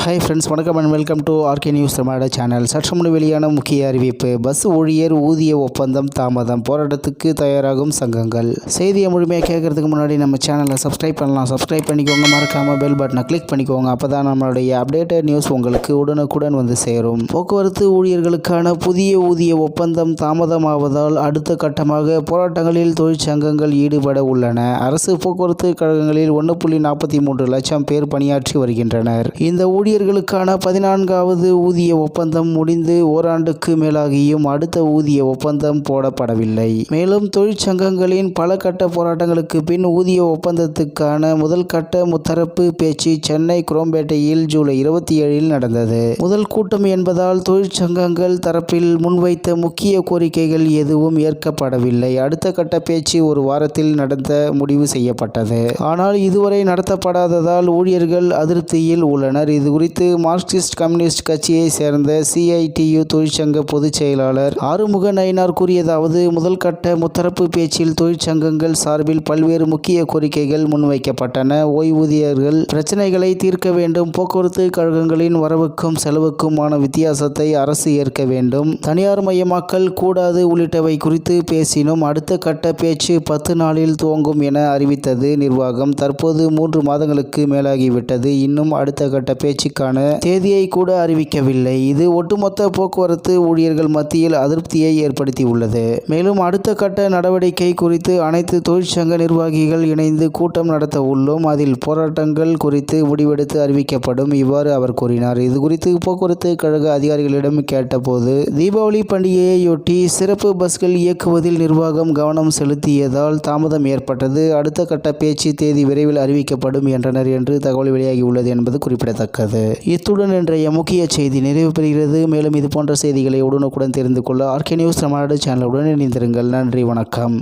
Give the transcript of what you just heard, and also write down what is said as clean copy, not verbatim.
Hi friends, வணக்கம் and welcome to RK news Tamil channel. சற்று முன் வெளியான முக்கிய அறிவிப்பு. பஸ் ஊழியர் ஊதிய ஒப்பந்தம் தாமதம், போராட்டத்துக்கு தயாராகும் சங்கங்கள். செய்தியை முழுமையாக கேட்கறதுக்கு முன்னாடி நம்ம சேனலை சப்ஸ்கிரைப் பண்ணலாம். சப்ஸ்கிரைப் பண்ணிக்கோங்க, மறக்காமல் பெல் பட்டனை கிளிக் பண்ணிக்கோங்க. அப்போ தான் நம்மளுடைய அப்டேட்டட் நியூஸ் உங்களுக்கு உடனுக்குடன் வந்து சேரும். போக்குவரத்து ஊழியர்களுக்கான புதிய ஊதிய ஒப்பந்தம் தாமதமாவதால் அடுத்த கட்டமாக போராட்டங்களில் தொழிற்சங்கங்கள் ஈடுபட உள்ளன. அரசு போக்குவரத்து கழகங்களில் 1.43 லட்சம் பேர் பணியாற்றி வருகின்றனர். இந்த ஊழியர்களுக்கான 14வது ஊதிய ஒப்பந்தம் முடிந்து ஓராண்டுக்கு மேலாகியும் அடுத்த ஊதிய ஒப்பந்தம் போடப்படவில்லை. மேலும் தொழிற்சங்கங்களின் பல கட்ட போராட்டங்களுக்கு பின் ஊதிய ஒப்பந்தத்துக்கான முதல் கட்ட முத்தரப்பு பேச்சு சென்னை குரோம்பேட்டையில் ஜூலை 27 நடந்தது. முதல் கூட்டம் என்பதால் தொழிற்சங்கங்கள் தரப்பில் முன்வைத்த முக்கிய கோரிக்கைகள் எதுவும் ஏற்கப்படவில்லை. அடுத்த கட்ட பேச்சு ஒரு வாரத்தில் நடத்த முடிவு செய்யப்பட்டது. ஆனால் இதுவரை நடத்தப்படாததால் ஊழியர்கள் அதிருப்தியில் உள்ளனர். இது குறித்து மார்க்சிஸ்ட் கம்யூனிஸ்ட் கட்சியை சேர்ந்த CITU தொழிற்சங்க பொதுச் செயலாளர் ஆறுமுக நயினார் கூறியதாவது: முதல் கட்ட முத்தரப்பு பேச்சில் தொழிற்சங்கங்கள் சார்பில் பல்வேறு முக்கிய கோரிக்கைகள் முன்வைக்கப்பட்டன. ஓய்வூதியர்கள் பிரச்சனைகளை தீர்க்க வேண்டும், போக்குவரத்து கழகங்களின் வரவுக்கும் செலவுக்குமான வித்தியாசத்தை அரசு ஏற்க வேண்டும், தனியார் மயமாக்கல் கூடாது உள்ளிட்டவை குறித்து பேசினோம். அடுத்த கட்ட பேச்சு 10 நாளில் துவங்கும் என அறிவித்தது நிர்வாகம். தற்போது 3 மாதங்களுக்கு மேலாகிவிட்டது. இன்னும் அடுத்த கட்ட பேச்சுக்கான தேதியை கூட அறிவிக்கவில்லை. இது ஒட்டுமொத்த போக்குவரத்து ஊழியர்கள் மத்தியில் அதிருப்தியை ஏற்படுத்தியுள்ளது. மேலும் அடுத்த கட்ட நடவடிக்கை குறித்து அனைத்து தொழிற்சங்க நிர்வாகிகள் இணைந்து கூட்டம் நடத்த உள்ளோம். அதில் போராட்டங்கள் குறித்து முடிவெடுத்து அறிவிக்கப்படும். இவ்வாறு அவர் கூறினார். இது குறித்து போக்குவரத்து கழக அதிகாரிகளிடம் கேட்டபோது, தீபாவளி பண்டிகையையொட்டி சிறப்பு பஸ்கள் இயக்குவதில் நிர்வாகம் கவனம் செலுத்தியதால் தாமதம் ஏற்பட்டது. அடுத்த கட்ட பேச்சு தேதி விரைவில் அறிவிக்கப்படும் என்றனர் என்று தகவல் வெளியாகியுள்ளது என்பது குறிப்பிடத்தக்கது. இத்துடன் இன்றைய முக்கிய செய்தி நிறைவு பெறுகிறது. மேலும் இது போன்ற செய்திகளை உடனுக்குடன் தெரிந்து கொள்ள ஆர்கே நியூஸ் தமிழ்நாடு சேனலுடன் இணைந்திருங்கள். நன்றி, வணக்கம்.